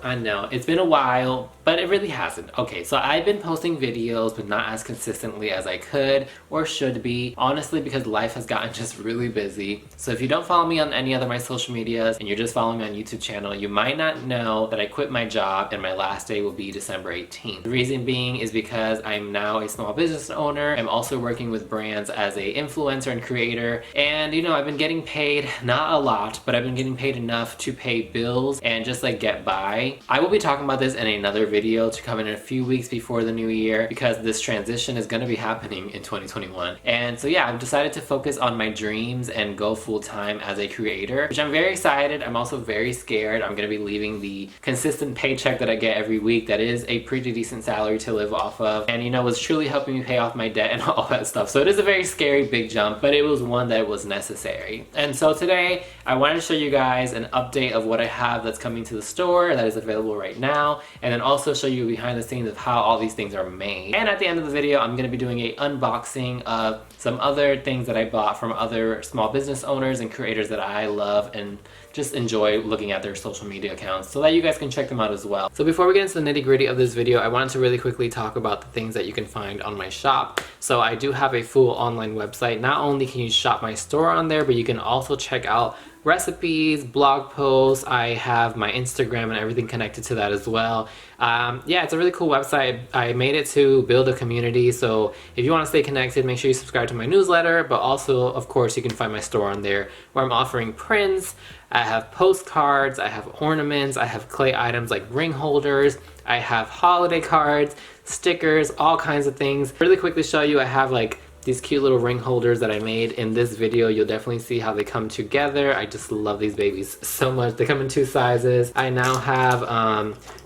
I know. It's been a while, but it really hasn't. Okay, so I've been posting videos, but not as consistently as I could or should be, honestly, because life has gotten just really busy. So if you don't follow me on any other of my social medias and you're just following me on YouTube channel, you might not know that I quit my job and my last day will be December 18th. The reason being is because I'm now a small business owner. I'm also working with brands as a influencer and creator. And you know, I've been getting paid, not a lot, but I've been getting paid enough to pay bills and just like get by. I will be talking about this in another video to come in a few weeks before the new year because this transition is going to be happening in 2021. And so yeah, I've decided to focus on my dreams and go full time as a creator, which I'm very excited. I'm also very scared. I'm going to be leaving the consistent paycheck that I get every week that is a pretty decent salary to live off of, and you know, was truly helping me pay off my debt and all that stuff. So it is a very scary big jump, but it was one that was necessary. And so today I wanted to show you guys an update of what I have that's coming to the store that is available right now, and then also show you behind the scenes of how all these things are made. And at the end of the video, I'm going to be doing a unboxing of some other things that I bought from other small business owners and creators that I love and just enjoy looking at their social media accounts so that you guys can check them out as well. So before we get into the nitty-gritty of this video, I wanted to really quickly talk about the things that you can find on my shop. So I do have a full online website. Not only can you shop my store on there, but you can also check out recipes, blog posts. I have my Instagram and everything connected to that as well. Yeah, it's a really cool website. I made it to build a community, so if you want to stay connected, make sure you subscribe to my newsletter, but also, of course, you can find my store on there where I'm offering prints. I have postcards, I have ornaments, I have clay items like ring holders, I have holiday cards, stickers, all kinds of things. Really quickly show you, I have like these cute little ring holders that I made in this video. You'll definitely see how they come together. I just love these babies so much. They come in 2 sizes. I now have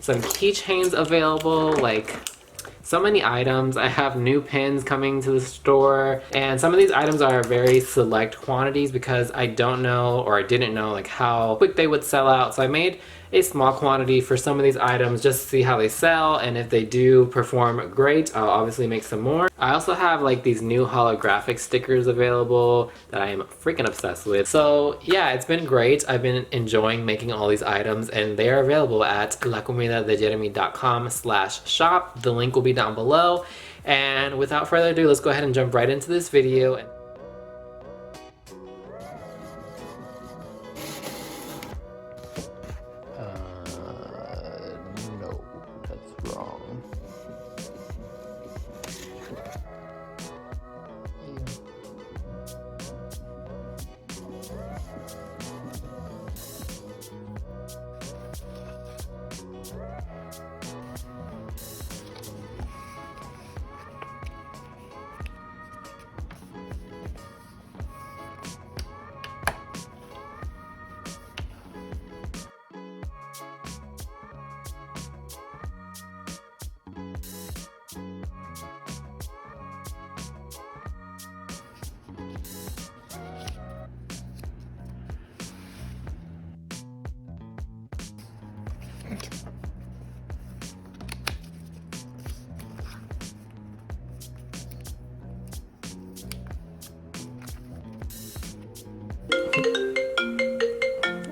some keychains available, like so many items. I have new pins coming to the store, and some of these items are very select quantities because I don't know, or I didn't know, like how quick they would sell out. So I made a small quantity for some of these items just to see how they sell, and if they do perform great, I'll obviously make some more. I also have like these new holographic stickers available that I am freaking obsessed with. So yeah, it's been great. I've been enjoying making all these items, and they are available at lacomidadejeremy.com/shop. The link will be down below. And without further ado, let's go ahead and jump right into this video. No, that's wrong.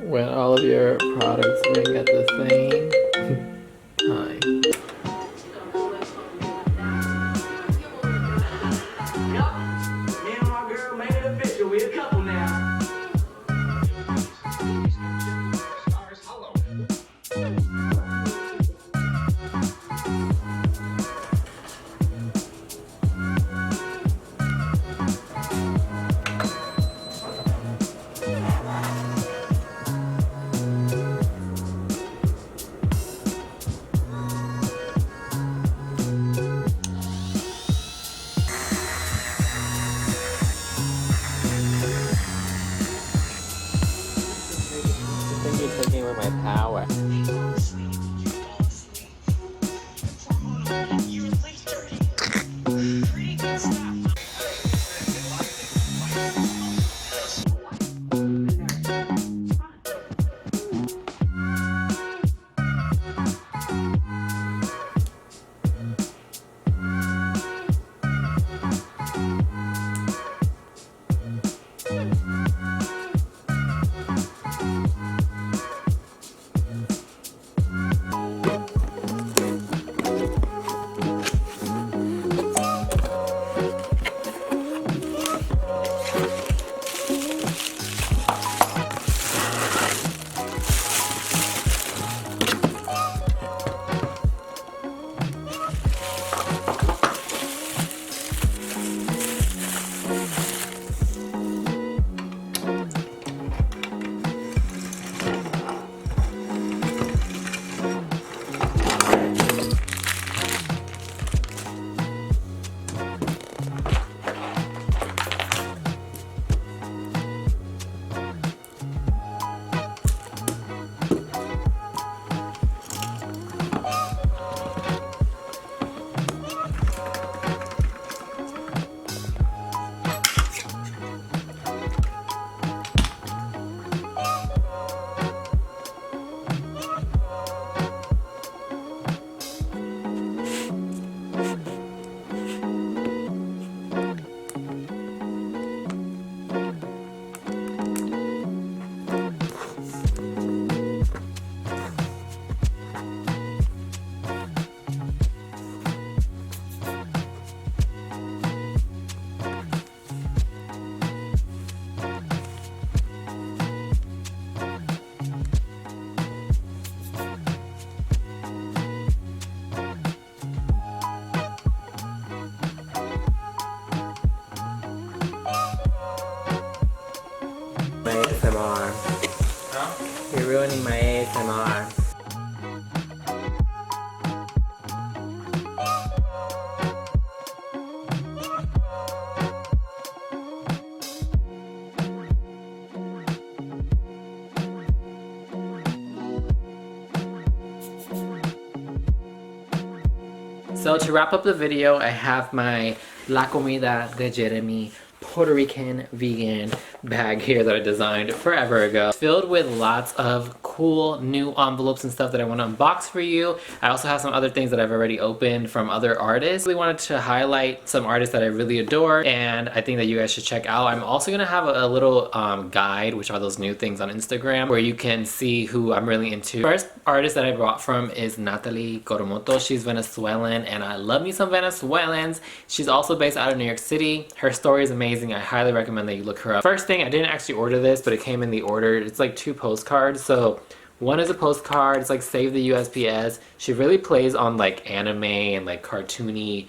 When all of your products ring at the same time. Me and my girl made it official. We a couple now. I think you're taking away my power. ASMR. Huh? You're ruining my ASMR. So to wrap up the video, I have my La Comida de Jeremy Puerto Rican vegan bag here that I designed forever ago. Filled with lots of cool new envelopes and stuff that I want to unbox for you. I also have some other things that I've already opened from other artists. We wanted to highlight some artists that I really adore and I think that you guys should check out. I'm also going to have a little guide, which are those new things on Instagram, where you can see who I'm really into. First artist that I brought from is Natalie Coromoto. She's Venezuelan and I love me some Venezuelans. She's also based out of New York City. Her story is amazing. I highly recommend that you look her up. First thing, I didn't actually order this, but it came in the order. It's like 2 postcards. So one is a postcard. It's like Save the USPS. She really plays on like anime and like cartoony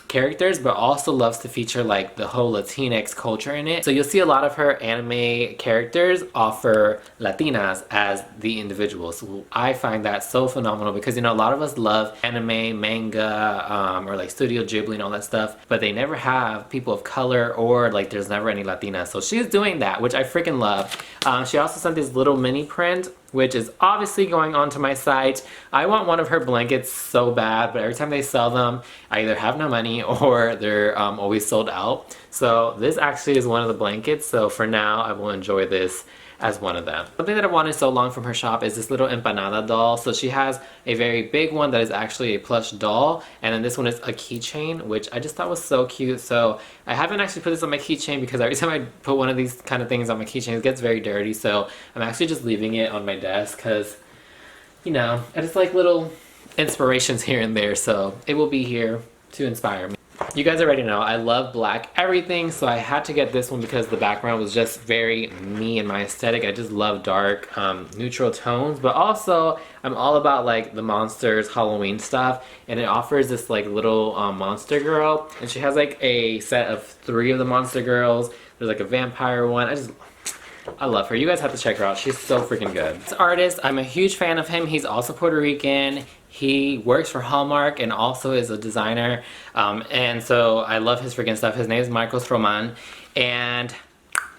characters, but also loves to feature like the whole Latinx culture in it. So you'll see a lot of her anime characters offer Latinas as the individuals. So I find that so phenomenal because, you know, a lot of us love anime, manga, or like Studio Ghibli and all that stuff, but they never have people of color or like there's never any Latinas. So she's doing that, which I freaking love. She also sent this little mini print, which is obviously going onto my site. I want one of her blankets so bad, but every time they sell them, I either have no money or they're always sold out. So this actually is one of the blankets. So for now, I will enjoy this as one of them. Something that I wanted so long from her shop is this little empanada doll. So she has a very big one that is actually a plush doll, and then this one is a keychain, which I just thought was so cute. So I haven't actually put this on my keychain because every time I put one of these kind of things on my keychain, it gets very dirty. So I'm actually just leaving it on my desk because, you know, I just like little inspirations here and there. So it will be here to inspire me. You guys already know I love black everything, so I had to get this one because the background was just very me and my aesthetic. I just love dark, neutral tones, but also I'm all about like the Monsters Halloween stuff, and it offers this like little monster girl, and she has like a set of 3 of the monster girls. There's like a vampire one. I love her. You guys have to check her out. She's so freaking good. This artist, I'm a huge fan of him. He's also Puerto Rican. He works for Hallmark and also is a designer. And so I love his freaking stuff. His name is Marcos Roman. And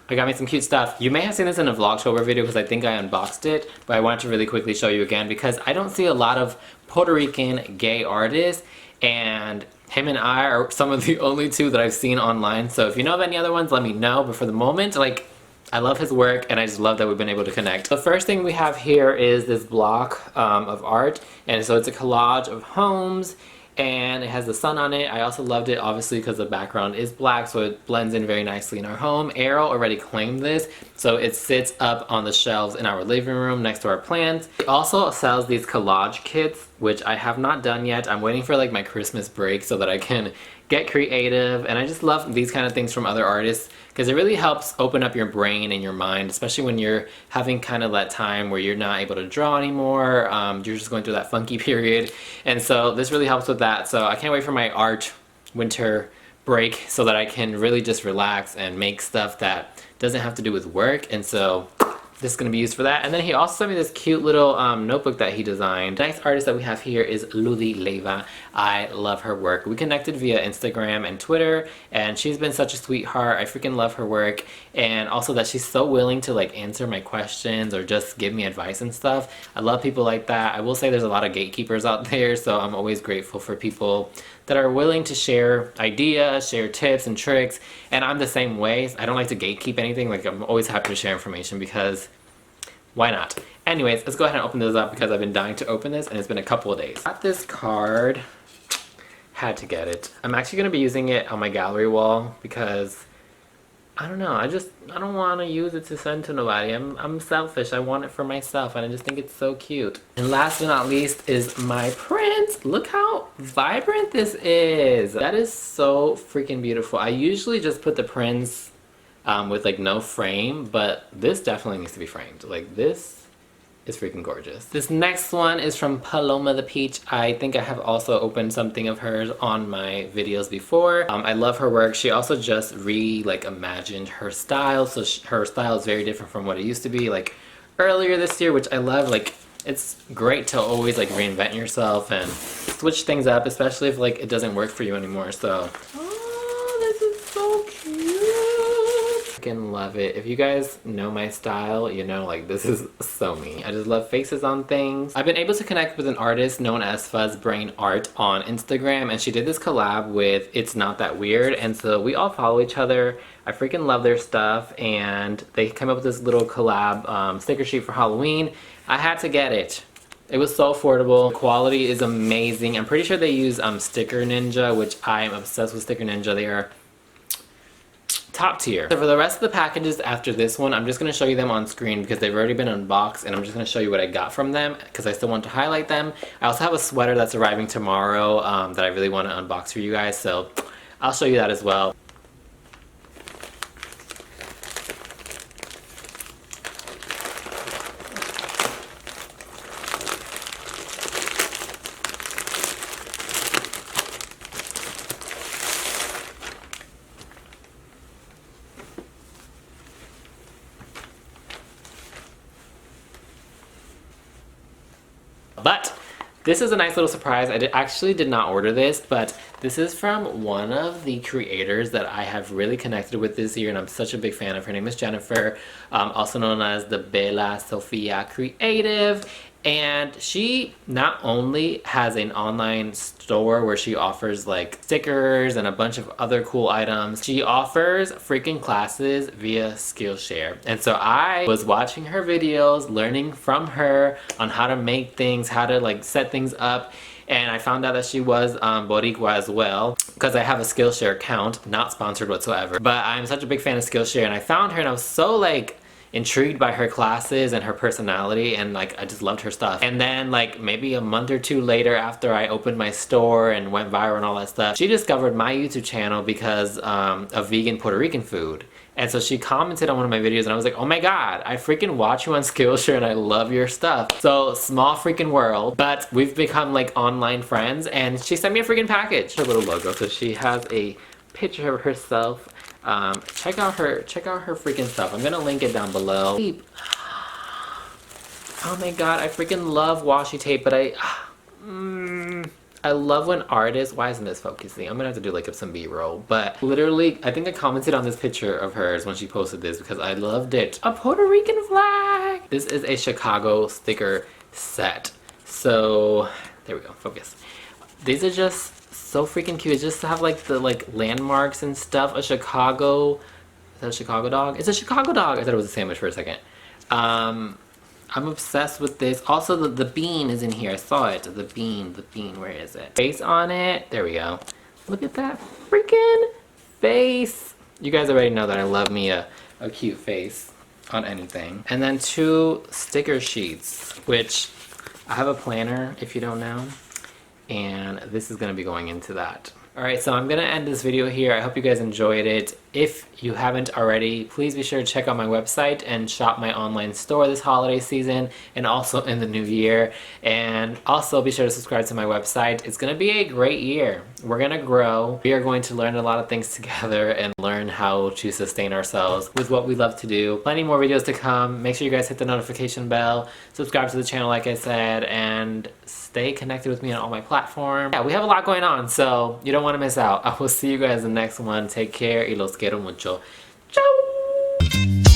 I got me some cute stuff. You may have seen this in a Vlogtober video because I think I unboxed it, but I wanted to really quickly show you again because I don't see a lot of Puerto Rican gay artists, and him and I are some of the only 2 that I've seen online. So if you know of any other ones, let me know. But for the moment, like, I love his work and I just love that we've been able to connect. The first thing we have here is this block of art, and so it's a collage of homes and it has the sun on it. I also loved it obviously because the background is black, so it blends in very nicely in our home. Arrow already claimed this, so it sits up on the shelves in our living room next to our plants. It also sells these collage kits, which I have not done yet. I'm waiting for like my Christmas break so that I can get creative, and I just love these kind of things from other artists because it really helps open up your brain and your mind, especially when you're having kind of that time where you're not able to draw anymore. You're just going through that funky period, and so this really helps with that. So I can't wait for my art winter break so that I can really just relax and make stuff that doesn't have to do with work, and so this is going to be used for that. And then he also sent me this cute little notebook that he designed. The next artist that we have here is Ludi Leiva. I love her work. We connected via Instagram and Twitter, and she's been such a sweetheart. I freaking love her work, and also that she's so willing to like answer my questions or just give me advice and stuff. I love people like that. I will say there's a lot of gatekeepers out there, so I'm always grateful for people that are willing to share ideas, share tips and tricks, and I'm the same way. I don't like to gatekeep anything. Like, I'm always happy to share information because why not? Anyways, let's go ahead and open this up because I've been dying to open this and it's been a couple of days. Got this card, had to get it. I'm actually gonna be using it on my gallery wall because I don't know, I don't want to use it to send to nobody. I'm selfish. I want it for myself, and I just think it's so cute. And last but not least is my print. Look how vibrant this is. That is so freaking beautiful. I usually just put the prints with like no frame, but this definitely needs to be framed. Like, this is freaking gorgeous. This next one is from Paloma the Peach. I think I have also opened something of hers on my videos before. I love her work. She also just imagined her style, so her style is very different from what it used to be like earlier this year, which I love. Like, it's great to always like reinvent yourself and switch things up, especially if like it doesn't work for you anymore. So this is so cute. I can love it. If you guys know my style, you know like this is so me. I just love faces on things. I've been able to connect with an artist known as Fuzzbrain Art on Instagram, and she did this collab with It's Not That Weird, and so we all follow each other. I freaking love their stuff, and they came up with this little collab sticker sheet for Halloween. I had to get it. It was so affordable. The quality is amazing. I'm pretty sure they use Sticker Ninja, which I am obsessed with Sticker Ninja. They are top tier. So for the rest of the packages after this one, I'm just going to show you them on screen because they've already been unboxed, and I'm just going to show you what I got from them because I still want to highlight them. I also have a sweater that's arriving tomorrow that I really want to unbox for you guys, so I'll show you that as well. But this is a nice little surprise. I actually did not order this, but this is from one of the creators that I have really connected with this year, and I'm such a big fan of. Her name is Jennifer, also known as the Bella Sofia Creative. And she not only has an online store where she offers like stickers and a bunch of other cool items, she offers freaking classes via Skillshare. And so I was watching her videos, learning from her on how to make things, how to like set things up. And I found out that she was Boricua as well, because I have a Skillshare account, not sponsored whatsoever. But I'm such a big fan of Skillshare, and I found her and I was so like intrigued by her classes and her personality, and like I just loved her stuff. And then like maybe a month or two later, after I opened my store and went viral and all that stuff, she discovered my YouTube channel because of vegan Puerto Rican food. And so she commented on one of my videos, and I was like, oh my god, I freaking watch you on Skillshare and I love your stuff. So small freaking world, but we've become like online friends, and she sent me a freaking package. Her little logo, so she has a picture of herself. Check out her freaking stuff. I'm gonna link it down below. Oh my god, I freaking love washi tape, but I love when artists, why isn't this focusing? I'm gonna have to do like some B-roll, but literally, I think I commented on this picture of hers when she posted this because I loved it. A Puerto Rican flag! This is a Chicago sticker set. So, there we go, focus. These are just so freaking cute. It's just to have like the landmarks and stuff. A Chicago, is that a Chicago dog? It's a Chicago dog. I thought it was a sandwich for a second. I'm obsessed with this. Also the bean is in here. I saw it. The bean, where is it? Face on it. There we go. Look at that freaking face. You guys already know that I love me a cute face on anything. And then 2 sticker sheets, which I have a planner if you don't know. And this is going to be going into that. Alright, so I'm going to end this video here. I hope you guys enjoyed it. If you haven't already, please be sure to check out my website and shop my online store this holiday season and also in the new year. And also be sure to subscribe to my website. It's going to be a great year. We're going to grow. We are going to learn a lot of things together and learn how to sustain ourselves with what we love to do. Plenty more videos to come. Make sure you guys hit the notification bell, subscribe to the channel like I said, and stay connected with me on all my platforms. Yeah, we have a lot going on, so you don't want to miss out. I will see you guys in the next one. Take care y los quiero mucho. Ciao!